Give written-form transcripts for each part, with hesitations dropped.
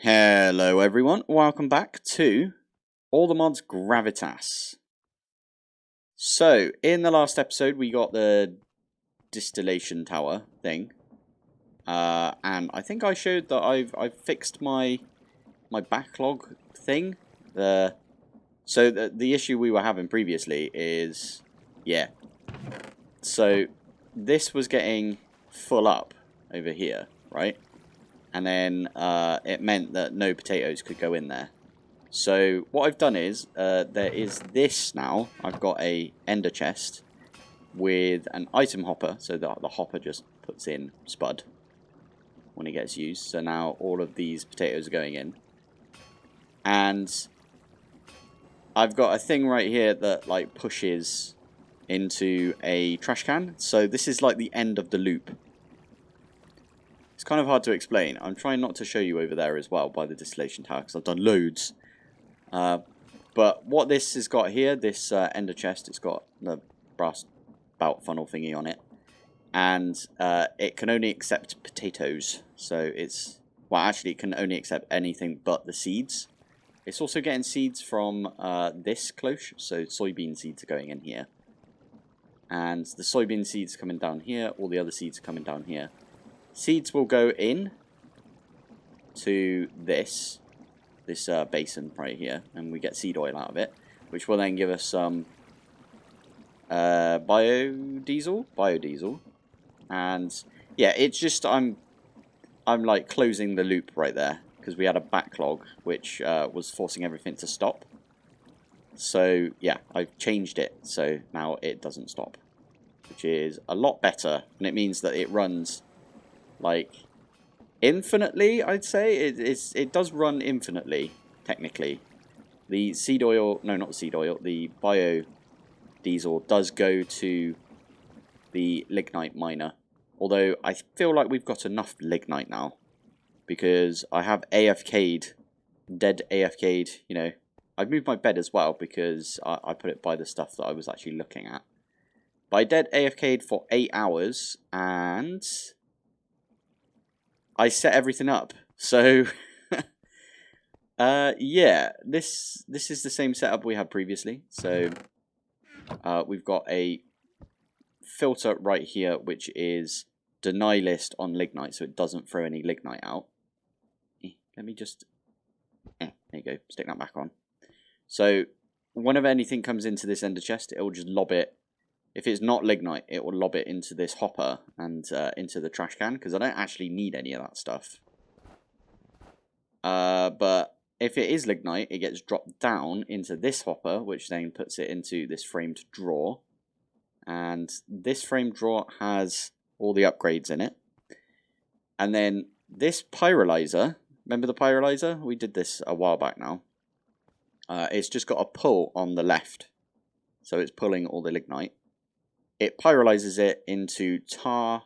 Hello everyone, welcome back to All the Mods Gravitas. So, in the last episode we got the distillation tower thing. And I think I showed that I've fixed my backlog thing. The issue we were having previously is, so this was getting full up over here, right? And then it meant that no potatoes could go in there. So what I've done is, there is this now. I've got a ender chest with an item hopper, so that the hopper just puts in spud when it gets used. So now all of these potatoes are going in. And I've got a thing right here that like pushes into a trash can. So this is like the end of the loop. It's kind of hard to explain. I'm trying not to show you over there as well by the distillation tower because I've done loads. But what this has got here, this ender chest, it's got the brass bout funnel thingy on it. And it can only accept potatoes. So it's, well actually it can only accept anything but the seeds. It's also getting seeds from this cloche. So soybean seeds are going in here. And the soybean seeds are coming down here. All the other seeds are coming down here. Seeds will go in to this basin right here, and we get seed oil out of it, which will then give us some biodiesel, and yeah, it's just I'm like closing the loop right there because we had a backlog which was forcing everything to stop. So yeah, I've changed it so now it doesn't stop, which is a lot better, and it means that it runs like infinitely. I'd say it does run infinitely technically. The seed oil, no, not the seed oil, the biodiesel does go to the lignite miner, although I feel like we've got enough lignite now because I have dead AFK'd, you know. I've moved my bed as well because I put it by the stuff that I was actually looking at. But I dead AFK'd for 8 hours and I set everything up. So yeah, this is the same setup we had previously. So we've got a filter right here which is deny list on lignite, so it doesn't throw any lignite out. Let me just there you go, stick that back on. So whenever anything comes into this ender chest, it will just lob it. If it's not lignite, it will lob it into this hopper and into the trash can, because I don't actually need any of that stuff. But if it is lignite, it gets dropped down into this hopper, which then puts it into this framed drawer. And this framed drawer has all the upgrades in it. And then this pyrolyzer, remember the pyrolyzer? We did this a while back now. It's just got a pull on the left. So it's pulling all the lignite. It pyrolyzes it into tar,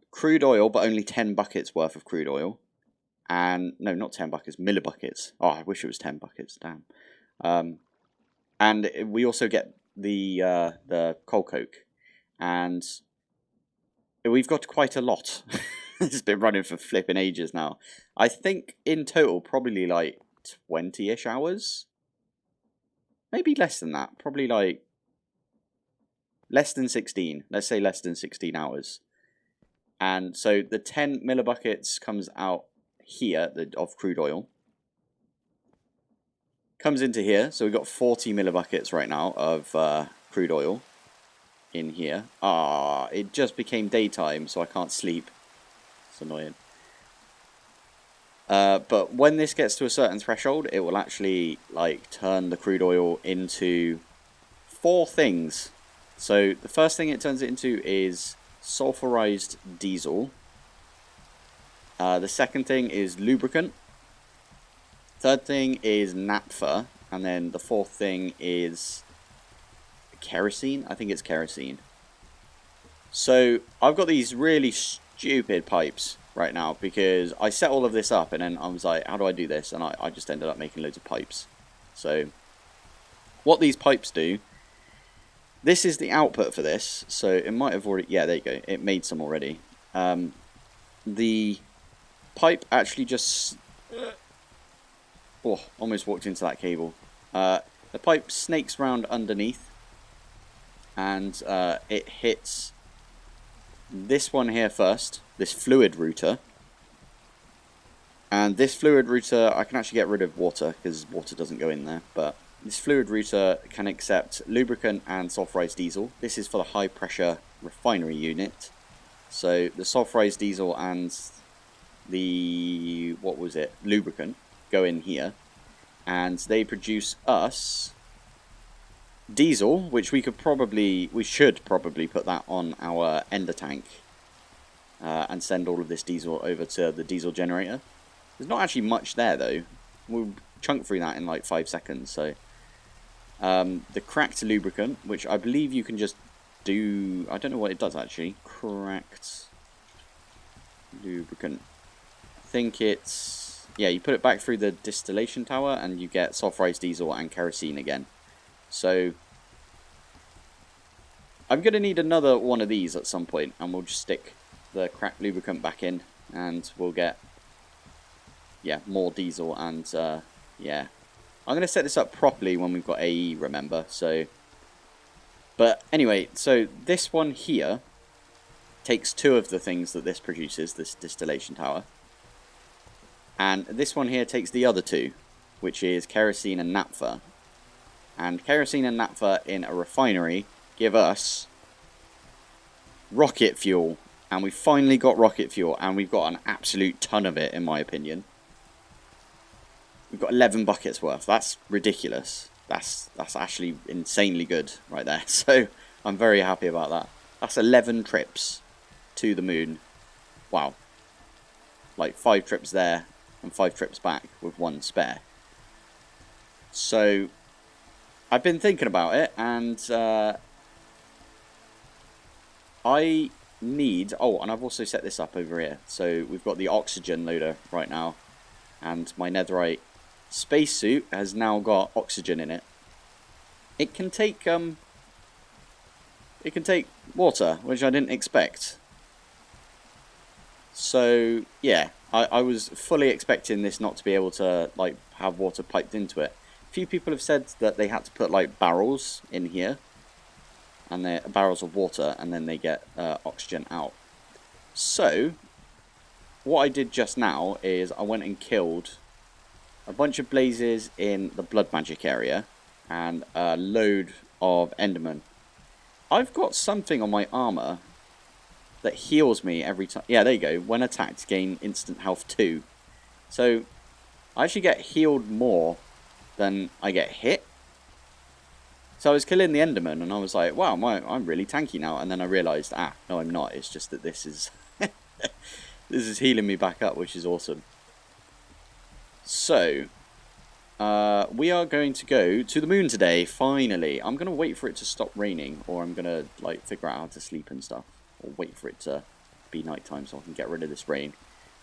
crude oil, but only 10 buckets worth of crude oil. And, no, not 10 buckets, millibuckets. Oh, I wish it was 10 buckets, damn. And we also get the coal coke. And we've got quite a lot. It's been running for flipping ages now. I think in total, probably like 20-ish hours. Maybe less than that. Probably like less than 16. Let's say less than 16 hours. And so the 10 millibuckets comes out here of crude oil. Comes into here. So we've got 40 millibuckets right now of crude oil in here. Ah, it just became daytime, so I can't sleep. It's annoying. But when this gets to a certain threshold, it will actually like turn the crude oil into 4 things. So the first thing it turns it into is sulfurized diesel. The second thing is lubricant. Third thing is naphtha. And then the fourth thing is kerosene. I think it's kerosene. So I've got these really stupid pipes right now because I set all of this up and then I was like, how do I do this? And I just ended up making loads of pipes. So what these pipes do, this is the output for this. So it might have already, yeah, there you go. It made some already. The pipe actually just Oh, almost walked into that cable. The pipe snakes round underneath, and it hits this one here first, this fluid router. And this fluid router, I can actually get rid of water, because water doesn't go in there, but this fluid router can accept lubricant and sulfurized diesel. This is for the high pressure refinery unit. So the sulfurized diesel and the, what was it, lubricant go in here, and they produce us diesel, which we should probably put that on our ender tank and send all of this diesel over to the diesel generator. There's not actually much there though. We'll chunk through that in like 5 seconds. So the cracked lubricant, which I believe you can just do, I don't know what it does actually. Cracked lubricant. I think it's, yeah, you put it back through the distillation tower and you get sulfurized diesel and kerosene again. So I'm going to need another one of these at some point, and we'll just stick the cracked lubricant back in and we'll get, yeah, more diesel. And yeah, I'm going to set this up properly when we've got AE, remember. So, but anyway, so this one here takes 2 of the things that this produces, this distillation tower, and this one here takes the other 2, which is kerosene and naphtha. And kerosene and naphtha in a refinery give us rocket fuel, and we finally got rocket fuel, and we've got an absolute ton of it, in my opinion. We've got 11 buckets worth. That's ridiculous. That's actually insanely good right there. So I'm very happy about that. That's 11 trips to the moon. Wow. Like 5 trips there and 5 trips back with 1 spare. So I've been thinking about it, and I need, oh, and I've also set this up over here. So we've got the oxygen loader right now, and my netherite spacesuit has now got oxygen in it. It can take water, which I didn't expect. So yeah, I was fully expecting this not to be able to like have water piped into it. A few people have said that they had to put like barrels in here, and they're barrels of water, and then they get oxygen out. So what I did just now is I went and killed a bunch of blazes in the blood magic area and a load of endermen. I've got something on my armor that heals me every time. Yeah, there you go. When attacked, gain instant health 2. So I actually get healed more than I get hit. So I was killing the enderman, and I was like, wow, I'm really tanky now. And then I realised, no, I'm not. It's just that this is this is healing me back up, which is awesome. So we are going to go to the moon today, finally. I'm going to wait for it to stop raining, or I'm going to like figure out how to sleep and stuff, or wait for it to be nighttime so I can get rid of this rain,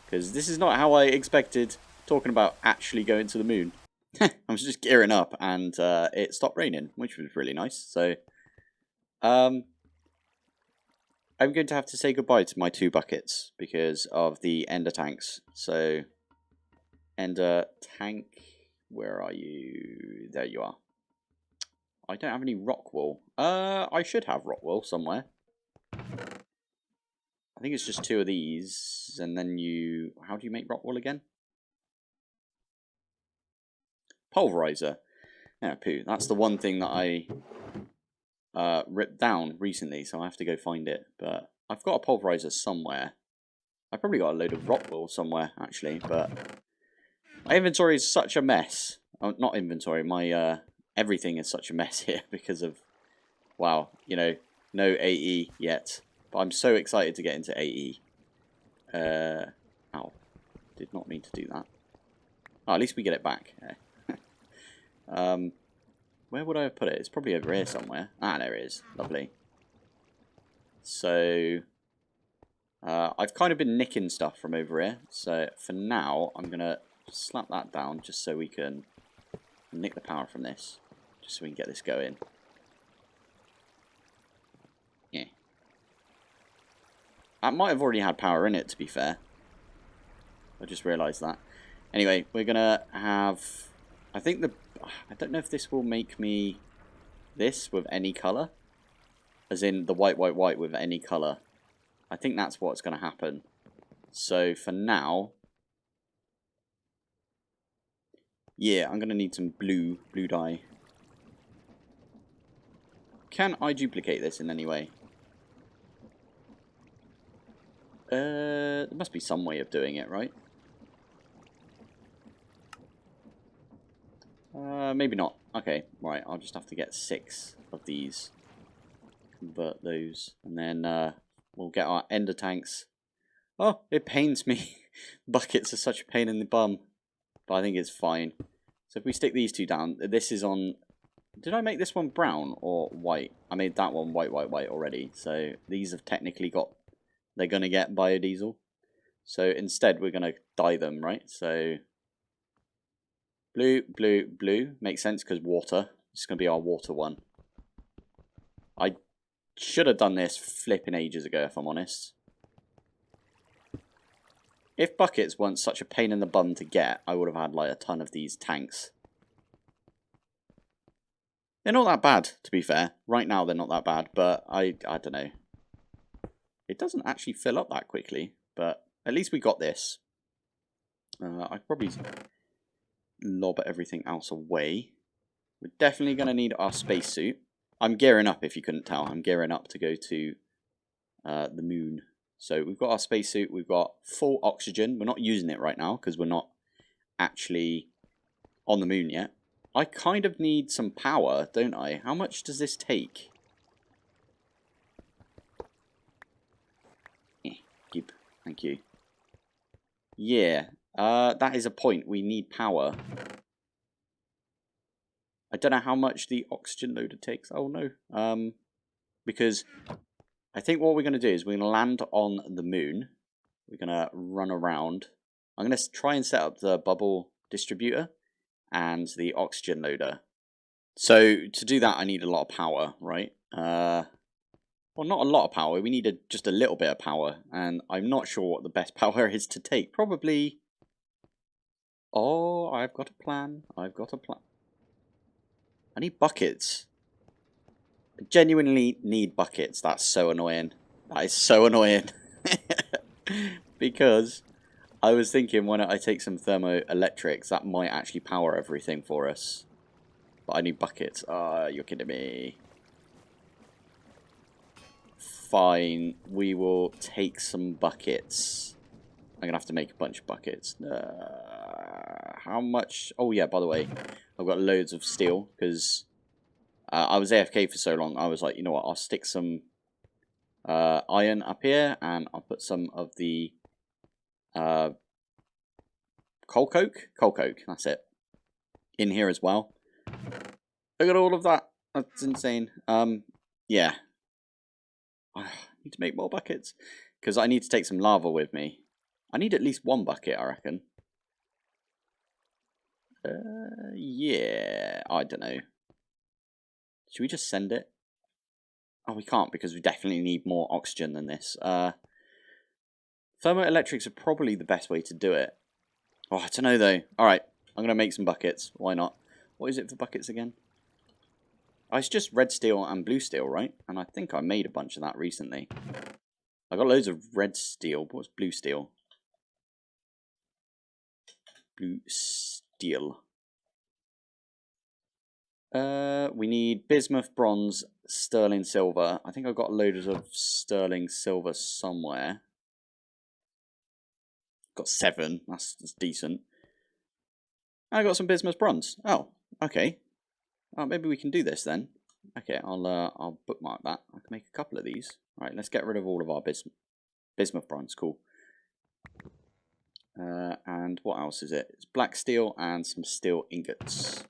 because this is not how I expected talking about actually going to the moon. I was just gearing up, and it stopped raining, which was really nice. So I'm going to have to say goodbye to my 2 buckets because of the ender tanks. So ender tank, where are you? There you are. I don't have any rock wool. I should have rock wool somewhere. I think it's just 2 of these, and then you... How do you make rock wool again? Pulverizer. Yeah, poo. That's the one thing that I ripped down recently, so I have to go find it. But I've got a pulverizer somewhere. I've probably got a load of rock wool somewhere, actually, but my inventory is such a mess. Oh, not inventory, my everything is such a mess here because of, wow, you know, no AE yet. But I'm so excited to get into AE. Ow. Did not mean to do that. Oh, at least we get it back. Where would I have put it? It's probably over here somewhere. Ah, there it is. Lovely. So I've kind of been nicking stuff from over here. So for now, I'm going to slap that down just so we can nick the power from this. Just so we can get this going. Yeah. That might have already had power in it, to be fair. I just realised that. Anyway, we're gonna have, I think I don't know if this will make me this with any color, as in the white with any color. I think that's what's gonna happen. So for now, yeah, I'm gonna need some blue dye. Can I duplicate this in any way? There must be some way of doing it, right? Maybe not. Okay, right, I'll just have to get 6 of these. Convert those. And then we'll get our ender tanks. Oh, it pains me. Buckets are such a pain in the bum. But I think it's fine. So if we stick these 2 down, this is on... Did I make this one brown or white? I made that one white already. So these have technically got... They're going to get biodiesel. So instead we're going to dye them, right? So... Blue, blue, blue. Makes sense because water. It's going to be our water one. I should have done this flipping ages ago, if I'm honest. If buckets weren't such a pain in the bum to get, I would have had like a ton of these tanks. They're not that bad, to be fair. Right now they're not that bad, but I don't know. It doesn't actually fill up that quickly, but at least we got this. I could probably lob everything else away. We're definitely going to need our spacesuit. I'm gearing up, if you couldn't tell. I'm gearing up to go to the moon. So we've got our spacesuit. We've got full oxygen. We're not using it right now because we're not actually on the moon yet. I kind of need some power, don't I? How much does this take? Keep. Thank you. Yeah, that is a point. We need power. I don't know how much the oxygen loader takes. Oh no. Because I think what we're going to do is we're going to land on the moon. We're going to run around. I'm going to try and set up the bubble distributor and the oxygen loader. So to do that, I need a lot of power, right? Well, not a lot of power. We need just a little bit of power. And I'm not sure what the best power is to take. Probably... Oh, I've got a plan. I've got a plan. I need buckets. I genuinely need buckets. That's so annoying. That is so annoying. Because I was thinking, why don't I take some thermoelectrics? That might actually power everything for us. But I need buckets. Ah, you're kidding me. Fine. We will take some buckets. I'm going to have to make a bunch of buckets. How much? Oh, yeah, by the way, I've got loads of steel because I was AFK for so long. I was like, you know what? I'll stick some iron up here and I'll put some of the coal coke. Coal coke, that's it. In here as well. Look at all of that. That's insane. Yeah. I need to make more buckets because I need to take some lava with me. I need at least 1 bucket, I reckon. Yeah, I don't know. Should we just send it? Oh, we can't because we definitely need more oxygen than this. Thermoelectrics are probably the best way to do it. Oh, I don't know though. Alright, I'm going to make some buckets. Why not? What is it for buckets again? Oh, it's just red steel and blue steel, right? And I think I made a bunch of that recently. I got loads of red steel. What's blue steel? Blue steel. We need bismuth, bronze, sterling silver. I think I've got loads of sterling silver somewhere. Got 7. That's decent. I got some bismuth bronze. Oh, okay. Oh, maybe we can do this then. Okay, I'll bookmark that. I can make a couple of these. All right, let's get rid of all of our bismuth bronze. Cool. And what else is it? It's black steel and some steel ingots.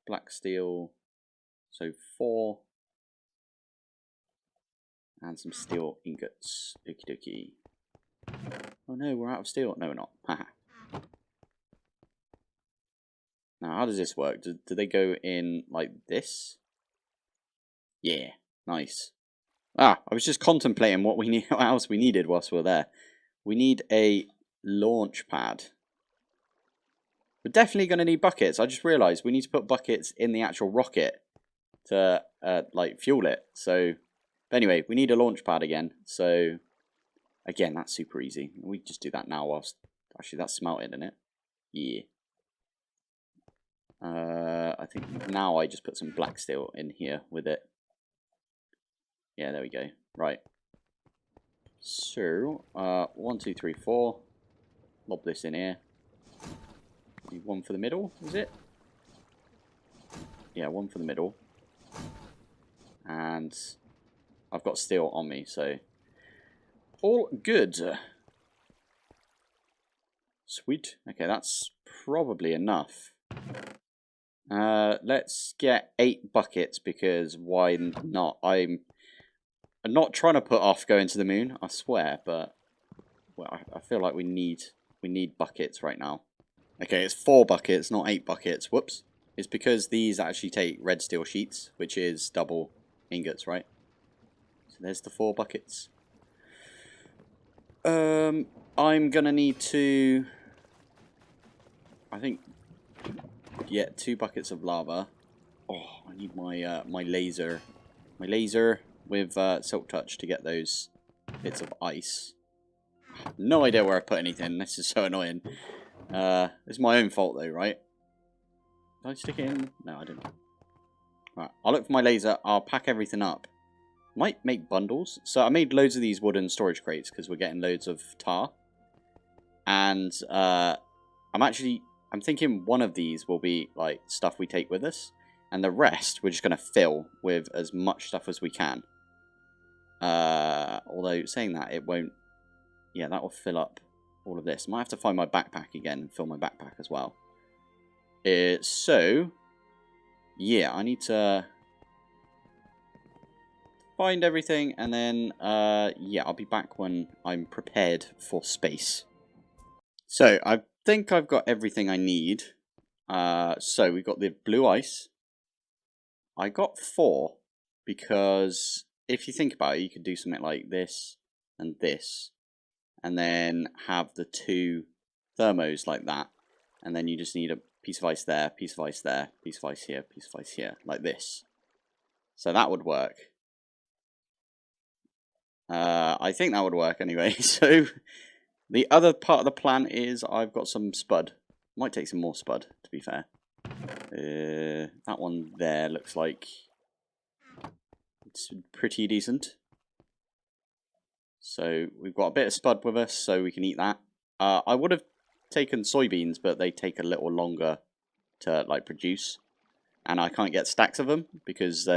Black steel, so 4. And some steel ingots. Okie dokie. Oh no, we're out of steel. No, we're not. Haha. Now, how does this work? Do they go in like this? Yeah, nice. Ah, I was just contemplating what else we needed whilst we were there. We need a launch pad. We're definitely going to need buckets. I just realised we need to put buckets in the actual rocket to, like, fuel it. So, but anyway, we need a launch pad again. So, again, that's super easy. We just do that now whilst... Actually, that's smelted, isn't it? Yeah. I think now I just put some black steel in here with it. Yeah, there we go. Right. So, 1, 2, 3, 4. Lob this in here. Need one for the middle, is it? Yeah, one for the middle. And I've got steel on me, so all good. Sweet. Okay, that's probably enough. Let's get 8 buckets because why not? I'm not trying to put off going to the moon, I swear, but well, I feel like we need buckets right now. Okay, it's 4 buckets, not 8 buckets. Whoops. It's because these actually take red steel sheets, which is double ingots, right? So there's the 4 buckets. I'm gonna need to, I think, get 2 buckets of lava. Oh, I need my my laser with silk touch to get those bits of ice. No idea where I put anything. This is so annoying. It's my own fault though, right? Did I stick it in? No, I didn't. Right, I'll look for my laser. I'll pack everything up. Might make bundles. So I made loads of these wooden storage crates because we're getting loads of tar. And I'm thinking one of these will be like stuff we take with us. And the rest we're just going to fill with as much stuff as we can. Although saying that, it won't... Yeah, that will fill up all of this. Might have to find my backpack again and fill my backpack as well. So, yeah, I need to find everything and then, yeah, I'll be back when I'm prepared for space. So, I think I've got everything I need. So, we've got the blue ice. I got 4 because if you think about it, you could do something like this and this. And then have the 2 thermos like that. And then you just need a piece of ice there, piece of ice there, piece of ice here, piece of ice here, like this. So that would work. I think that would work anyway. So the other part of the plan is I've got some spud. Might take some more spud, to be fair. That one there looks like it's pretty decent. So we've got a bit of spud with us, so we can eat that. I would have taken soybeans, but they take a little longer to like produce, and I can't get stacks of them because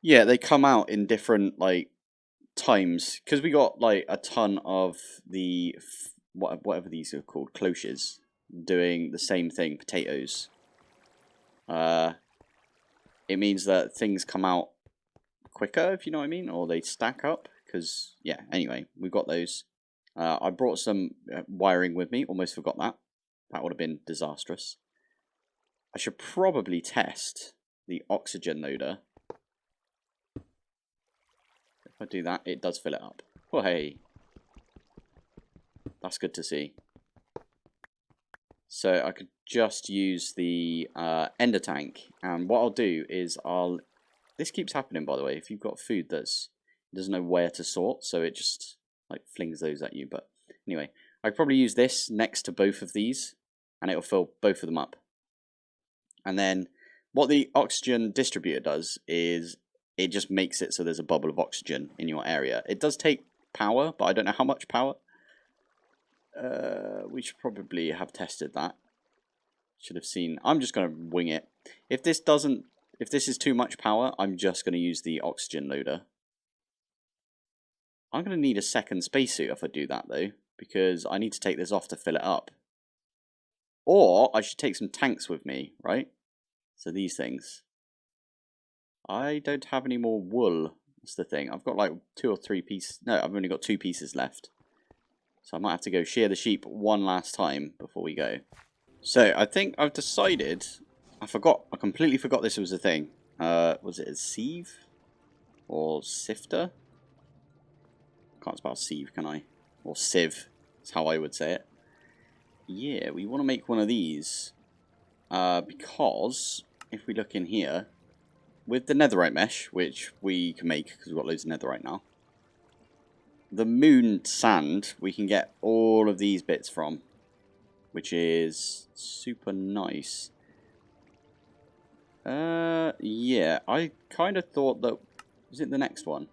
yeah, they come out in different like times because we got like a ton of the whatever these are called, cloches, doing the same thing, potatoes. It means that things come out quicker, if you know what I mean, or they stack up because yeah, anyway, we've got those. I brought some wiring with me, almost forgot that. That would have been disastrous. I should probably test the oxygen loader. If I do that, it does fill it up. Oh, hey. That's good to see. So I could just use the ender tank. And what I'll do is This keeps happening, by the way. If you've got food it doesn't know where to sort, so it just like flings those at you. But anyway, I'd probably use this next to both of these, and it'll fill both of them up. And then what the oxygen distributor does is it just makes it so there's a bubble of oxygen in your area. It does take power, but I don't know how much power. We should probably have tested that. Should have seen. I'm just going to wing it. If this is too much power, I'm just going to use the oxygen loader. I'm going to need a second spacesuit if I do that, though, because I need to take this off to fill it up. Or I should take some tanks with me, right? So these things. I don't have any more wool. That's the thing. I've got like 2 or 3 pieces. No, I've only got 2 pieces left. So I might have to go shear the sheep one last time before we go. So I think I've decided... I completely forgot this was a thing. Was it a sieve? Or sifter? Can't spell sieve, can I? Or sieve. That's how I would say it. yeah, we want to make one of these. Because if we look in here, with the netherite mesh, which we can make because we've got loads of netherite now, the moon sand we can get all of these bits from, which is super nice. Yeah, I kind of thought that... Is it the next one?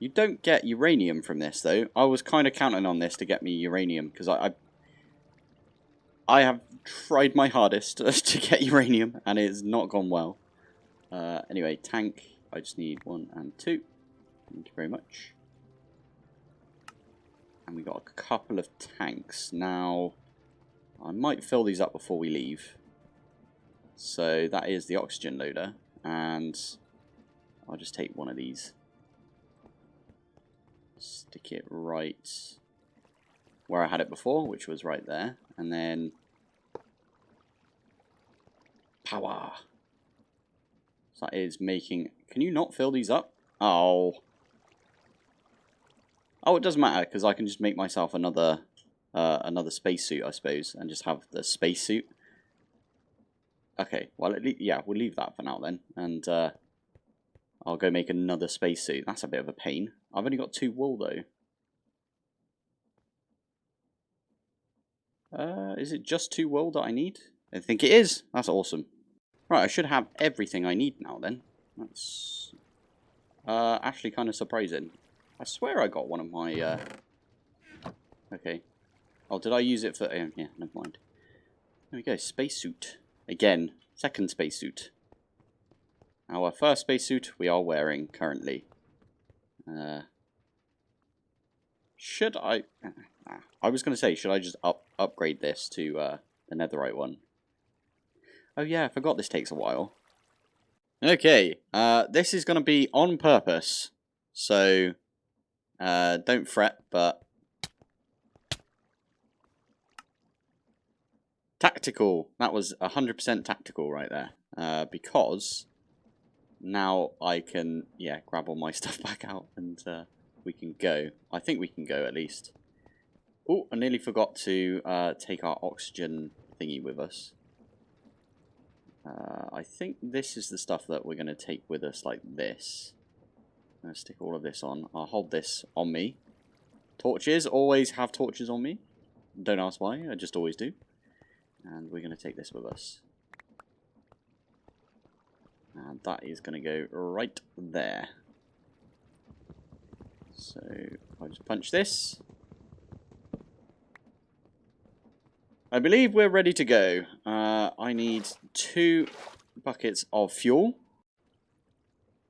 You don't get uranium from this, though. I was kind of counting on this to get me uranium, because I have tried my hardest to get uranium, and it's not gone well. Anyway, tank. I just need 1 and 2. Thank you very much. And we got a couple of tanks. Now, I might fill these up before we leave. So that is the oxygen loader, and I'll just take one of these. Stick it right where I had it before, which was right there, and then power. So that is making... Can you not fill these up? Oh. Oh, it doesn't matter, because I can just make myself another spacesuit, I suppose, and just have the spacesuit. Okay, well, yeah, we'll leave that for now then, and I'll go make another spacesuit. That's a bit of a pain. I've only got 2 wool, though. Is it just 2 wool that I need? I think it is. That's awesome. Right, I should have everything I need now, then. That's actually kind of surprising. I swear I got one of my... Okay. Oh, did I use it for... yeah, never mind. There we go, spacesuit. Again, second spacesuit. Our first spacesuit we are wearing currently. Should I... I was going to say, should I just upgrade this to the netherite one? Oh yeah, I forgot this takes a while. Okay, this is going to be on purpose. So, don't fret, but... Tactical. That was 100% tactical right there. Because now I can, yeah, grab all my stuff back out and we can go. I think we can go at least. Oh, I nearly forgot to take our oxygen thingy with us. I think this is the stuff that we're going to take with us like this. I'm going to stick all of this on. I'll hold this on me. Torches. Always have torches on me. Don't ask why. I just always do. And we're going to take this with us. And that is going to go right there. So, I'll just punch this. I believe we're ready to go. I need 2 buckets of fuel.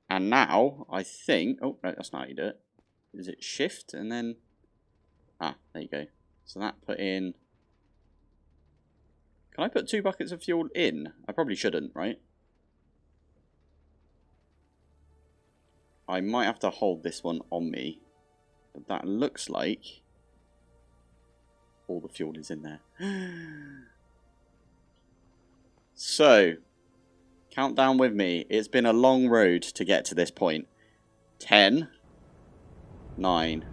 And now, I think... Oh, no, that's not how you do it. Is it shift and then... Ah, there you go. So that put in... Can I put 2 buckets of fuel in? I probably shouldn't, right? I might have to hold this one on me. But that looks like... all the fuel is in there. So, count down with me. It's been a long road to get to this point. 10, 9,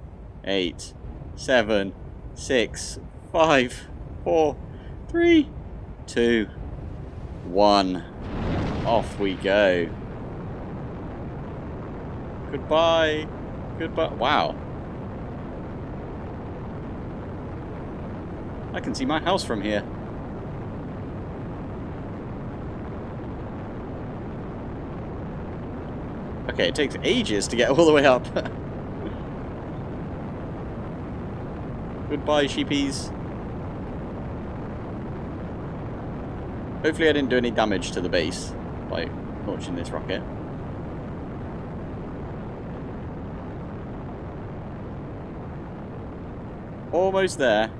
8, 7, 6, 5, 4, 3, 2, 1. Off we go. Goodbye. Goodbye. Wow. I can see my house from here. Okay, it takes ages to get all the way up. Goodbye, sheepies. Hopefully I didn't do any damage to the base by launching this rocket. Almost there.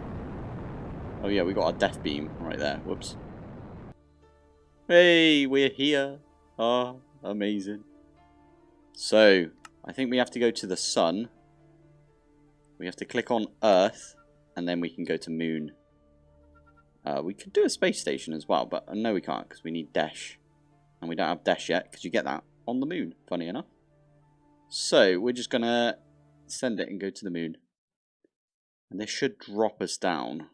Oh yeah, we got our death beam right there. Whoops. Hey, we're here. Ah, amazing. So, I think we have to go to the sun. We have to click on Earth, and then we can go to Moon. We could do a space station as well, but no we can't, because we need Dash. And we don't have Dash yet, because you get that on the Moon, funny enough. So, we're just going to send it and go to the Moon. And this should drop us down.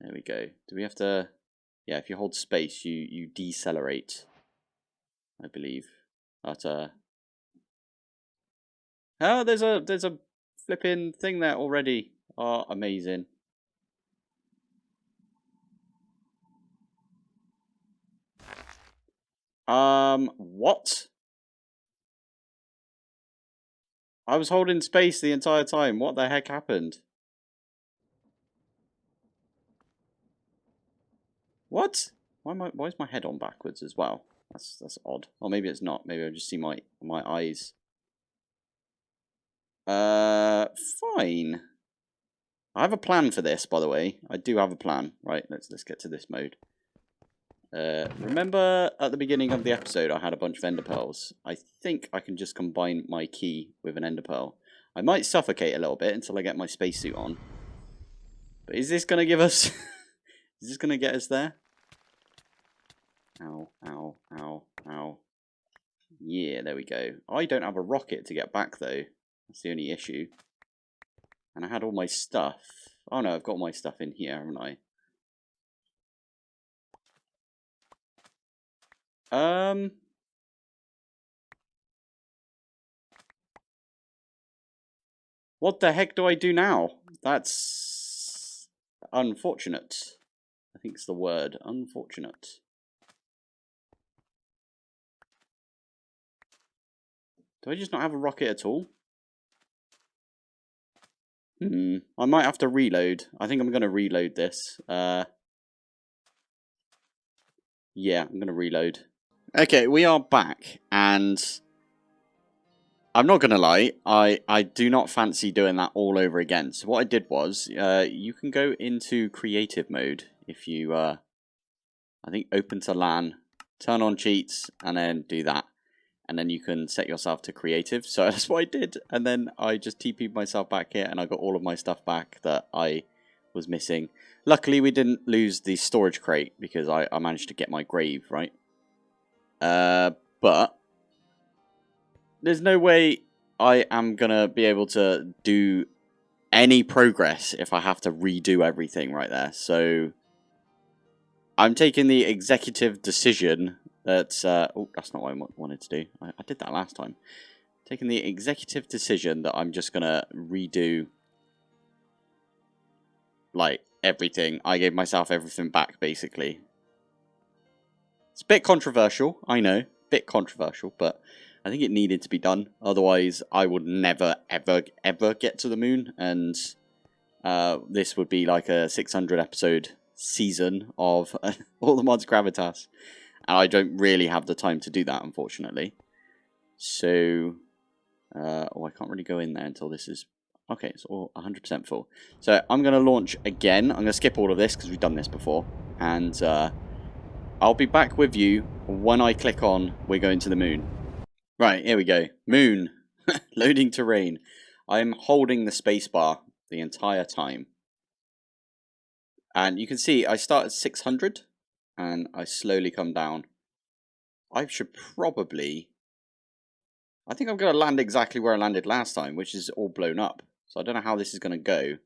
There we go. Do we have to... Yeah, if you hold space, you decelerate, I believe. But, oh, there's a flipping thing there already. Oh, amazing. What? I was holding space the entire time. What the heck happened? What? Why is my head on backwards as well? That's odd. Or maybe it's not. Maybe I just see my eyes. Fine. I have a plan for this, by the way. I do have a plan. Right, let's get to this mode. Remember at the beginning of the episode I had a bunch of ender pearls. I think I can just combine my key with an ender pearl. I might suffocate a little bit until I get my spacesuit on. But is this gonna give us... is this gonna get us there? Ow, ow, ow, ow. Yeah, there we go. I don't have a rocket to get back though. That's the only issue. And I had all my stuff. Oh no, I've got all my stuff in here, haven't I? What the heck do I do now? That's unfortunate. I think it's the word. Unfortunate. Do I just not have a rocket at all? I might have to reload. I think I'm going to reload this. Yeah, I'm going to reload. Okay, we are back, and I'm not going to lie, I do not fancy doing that all over again. So what I did was, you can go into creative mode if you, I think open to LAN, turn on cheats, and then do that. And then you can set yourself to creative. So that's what I did. And then I just TP'd myself back here, and I got all of my stuff back that I was missing. Luckily, we didn't lose the storage crate, because I managed to get my grave, right? But there's no way I am going to be able to do any progress if I have to redo everything right there. So I'm taking the executive decision that... oh, that's not what I wanted to do. I did that last time. Taking the executive decision that I'm just going to redo, like, everything. I gave myself everything back, basically. It's a bit controversial, I know. Bit controversial, but I think it needed to be done. Otherwise, I would never, ever, ever get to the moon. And this would be like a 600 episode season of all the mods Gravitas. And I don't really have the time to do that, unfortunately. So, oh, I can't really go in there until this is... Okay, it's all 100% full. So I'm going to launch again. I'm going to skip all of this because we've done this before. And I'll be back with you when I click on we're going to the moon. Right, here we go. Moon. Loading terrain. I'm holding the spacebar the entire time. And you can see I start at 600 and I slowly come down. I should probably... I think I'm going to land exactly where I landed last time, which is all blown up. So I don't know how this is going to go.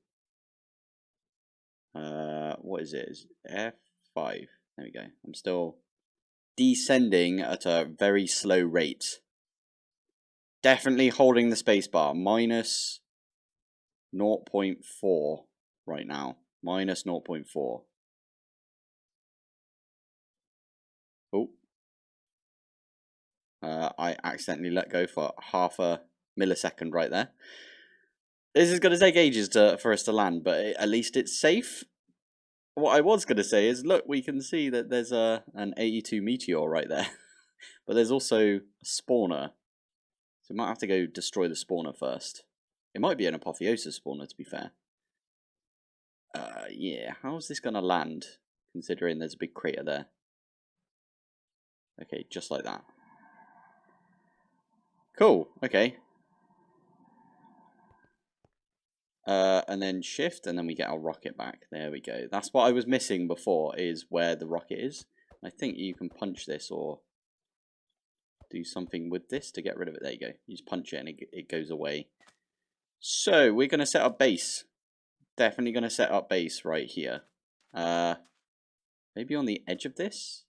What is it? It's F5. There we go. I'm still descending at a very slow rate. Definitely holding the spacebar. Minus 0.4 right now. Minus 0.4. Oh. I accidentally let go for half a millisecond right there. This is going to take ages for us to land, but at least it's safe. What I was going to say is, look, we can see that there's an 82 meteor right there. But there's also a spawner. So we might have to go destroy the spawner first. It might be an apotheosis spawner, to be fair. Yeah, how's this going to land, considering there's a big crater there? Okay, just like that. Cool, okay. And then shift, and then we get our rocket back. There we go. That's what I was missing before, is where the rocket is. I think you can punch this or do something with this to get rid of it. There you go. You just punch it and it goes away. So we're going to set up base. Definitely going to set up base right here. Maybe on the edge of this.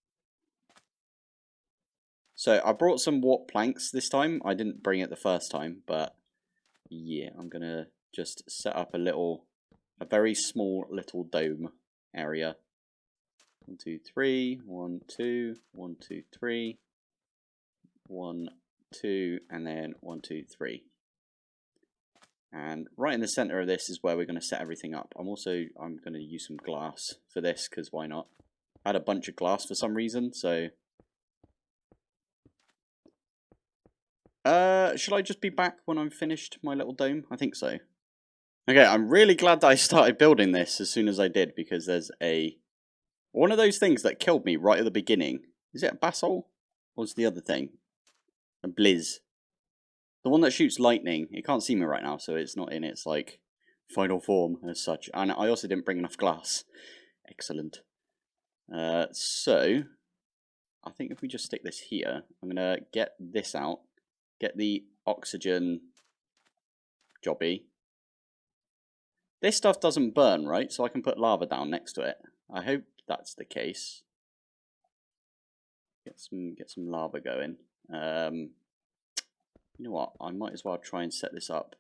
So I brought some warp planks this time. I didn't bring it the first time, but yeah, I'm going to just set up a very small little dome area. 1, 2, 3, 1, 2, 1, 2, 3, 1, 2, and then 1, 2, 3. And right in the center of this is where we're going to set everything up. I'm going to use some glass for this, because why not? I had a bunch of glass for some reason, so... should I just be back when I'm finished my little dome? I think so. Okay, I'm really glad that I started building this as soon as I did, because there's one of those things that killed me right at the beginning. Is it a basalt? Or was the other thing? A blizz. The one that shoots lightning. It can't see me right now, so it's not in its, like, final form as such. And I also didn't bring enough glass. Excellent. So, I think if we just stick this here, I'm going to get this out. Get the oxygen jobby. This stuff doesn't burn, right? So I can put lava down next to it. I hope that's the case. Get some lava going. You know what? I might as well try and set this up.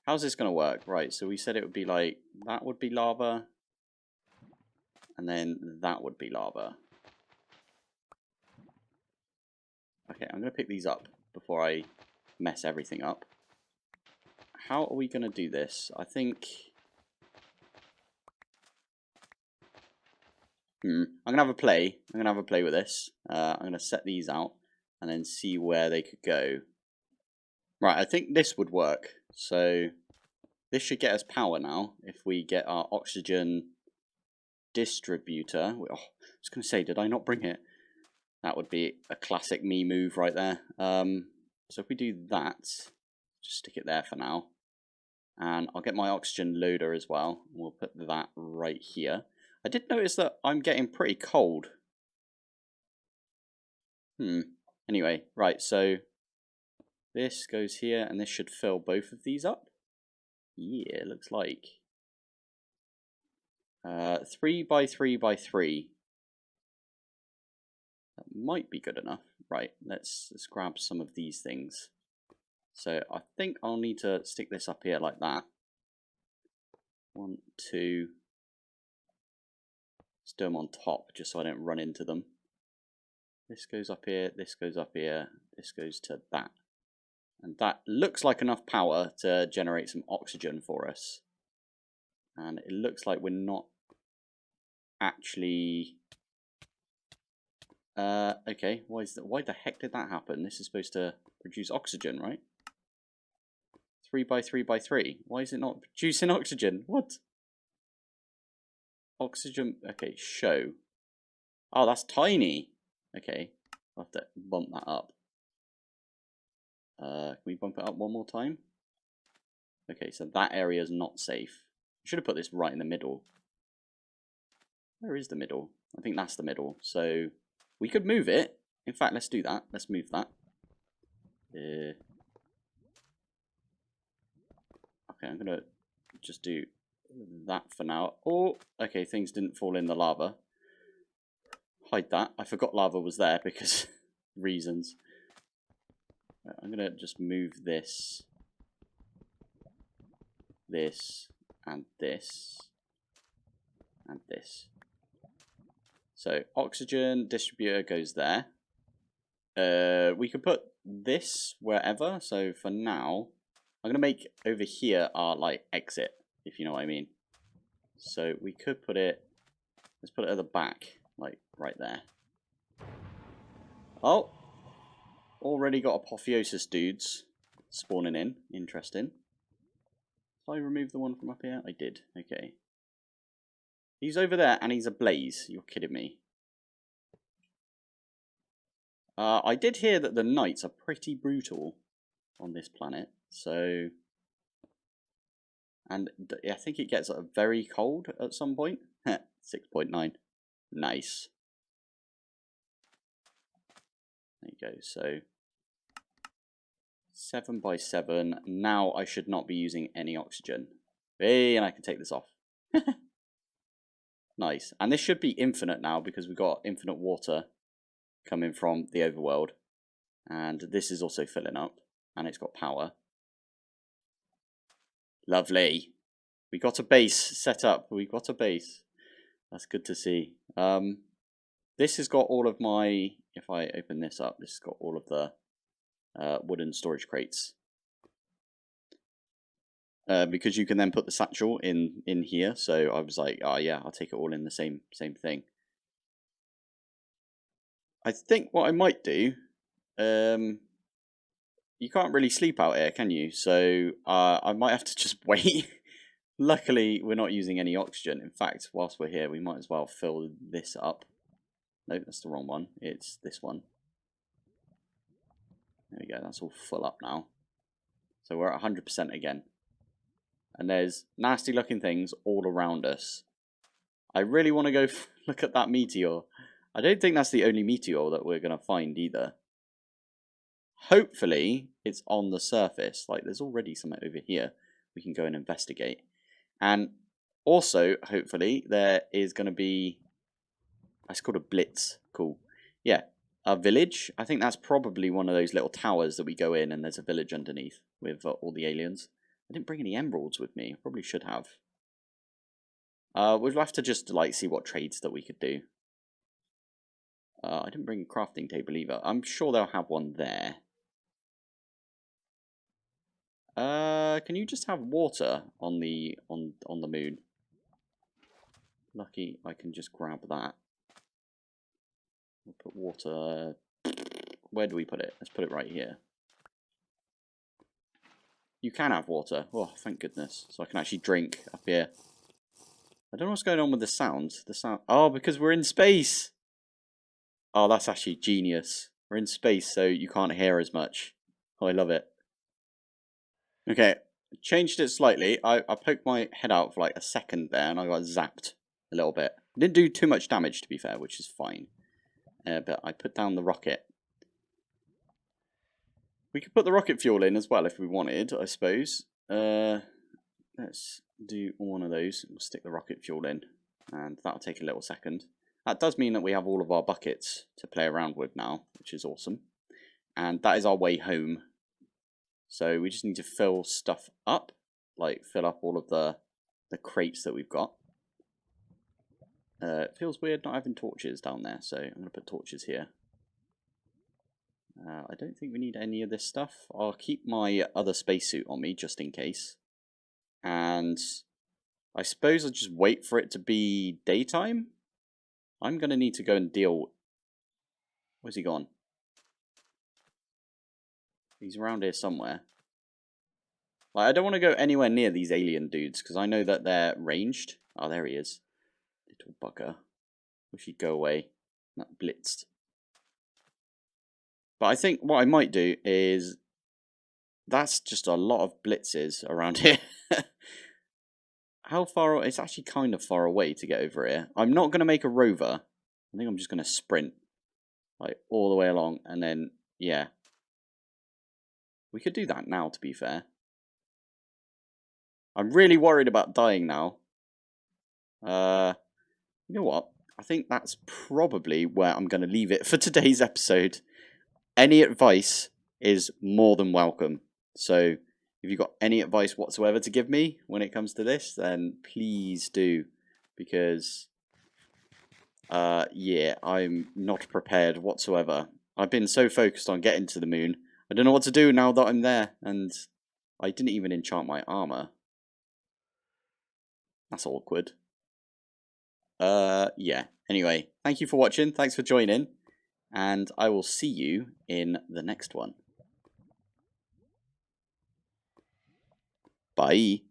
How's this going to work? Right, so we said it would be like, that would be lava. And then that would be lava. Okay, I'm going to pick these up before I mess everything up. How are we going to do this? I think... I'm going to have a play. I'm going to have a play with this. I'm going to set these out and then see where they could go. Right, I think this would work. So this should get us power now if we get our oxygen distributor. Oh, I was going to say, did I not bring it? That would be a classic me move right there. So if we do that, just stick it there for now. And I'll get my oxygen loader as well. We'll put that right here. I did notice that I'm getting pretty cold. Anyway, right, so this goes here, and this should fill both of these up. Yeah, looks like. 3 by 3 by 3. That might be good enough. Right, let's grab some of these things. So I think I'll need to stick this up here like that. 1, 2. Let's do them on top, just so I don't run into them. This goes up here, this goes up here, this goes to that. And that looks like enough power to generate some oxygen for us. And it looks like we're not actually... okay, why the heck did that happen? This is supposed to produce oxygen, right? 3 by 3 by 3. Why is it not producing oxygen? What? Oxygen... Okay, show. Oh, that's tiny. Okay, I'll have to bump that up. Can we bump it up one more time? Okay, so that area is not safe. I should have put this right in the middle. Where is the middle? I think that's the middle. So we could move it. In fact, let's do that. Let's move that. Okay, I'm going to just do that for now. Oh, okay, things didn't fall in the lava. Hide that. I forgot lava was there because reasons. I'm going to just move this, and this, and this. So oxygen distributor goes there. We could put this wherever. So for now, I'm going to make over here our like exit, if you know what I mean. So we could put it, let's put it at the back, like right there. Oh, already got apotheosis dudes spawning in. Interesting. Did I remove the one from up here? I did. Okay. He's over there and he's ablaze. You're kidding me. I did hear that the nights are pretty brutal on this planet. So, and I think it gets very cold at some point. 6.9. Nice. There you go. So 7 by 7. Now I should not be using any oxygen. Hey, and I can take this off. Nice. And this should be infinite now because we've got infinite water coming from the overworld. And this is also filling up. And it's got power. Lovely. We got a base set up. We got a base. That's good to see. This has got all of my... If I open this up, this has got all of the wooden storage crates. Because you can then put the satchel in here. So I was like, oh yeah, I'll take it all in the same thing. I think what I might do, you can't really sleep out here, can you? So I might have to just wait. Luckily, we're not using any oxygen. In fact, whilst we're here, we might as well fill this up. No, that's the wrong one. It's this one. There we go. That's all full up now. So we're at 100% again. And there's nasty looking things all around us. I really want to go look at that meteor. I don't think that's the only meteor that we're going to find either. Hopefully, it's on the surface. Like, there's already something over here we can go and investigate. And also, hopefully, there is going to be... It's called a blitz. Cool. Yeah, a village. I think that's probably one of those little towers that we go in and there's a village underneath with all the aliens. I didn't bring any emeralds with me. Probably should have. We'll have to just like see what trades that we could do. I didn't bring a crafting table either. I'm sure they'll have one there. Can you just have water on the moon? Lucky I can just grab that. We'll put water. Where do we put it? Let's put it right here. You can have water. Oh, thank goodness. So I can actually drink up here. I don't know what's going on with the sound. Oh, because we're in space. Oh, that's actually genius. We're in space, so you can't hear as much. Oh, I love it. Okay, changed it slightly. I poked my head out for like a second there, and I got zapped a little bit. It didn't do too much damage, to be fair, which is fine. But I put down the rocket. We could put the rocket fuel in as well if we wanted, I suppose. Let's do one of those. We'll stick the rocket fuel in, and that'll take a little second. That does mean that we have all of our buckets to play around with now, which is awesome. And that is our way home. So we just need to fill stuff up, like fill up all of the crates that we've got. It feels weird not having torches down there, so I'm going to put torches here. I don't think we need any of this stuff. I'll keep my other spacesuit on me just in case. And I suppose I'll just wait for it to be daytime. I'm going to need to go and deal... Where's he gone? He's around here somewhere. Like, I don't want to go anywhere near these alien dudes, because I know that they're ranged. Oh, there he is. Little bugger. Wish he'd go away. Not blitzed. But I think what I might do is... That's just a lot of blitzes around here. How far... It's actually kind of far away to get over here. I'm not going to make a rover. I think I'm just going to sprint. Like, all the way along. And then, yeah. We could do that now, to be fair. I'm really worried about dying now. You know what? I think that's probably where I'm going to leave it for today's episode. Any advice is more than welcome. So if you've got any advice whatsoever to give me when it comes to this, then please do. Because, yeah, I'm not prepared whatsoever. I've been so focused on getting to the moon. I don't know what to do now that I'm there. And I didn't even enchant my armor. That's awkward. Yeah. Anyway, thank you for watching. Thanks for joining. And I will see you in the next one. Bye.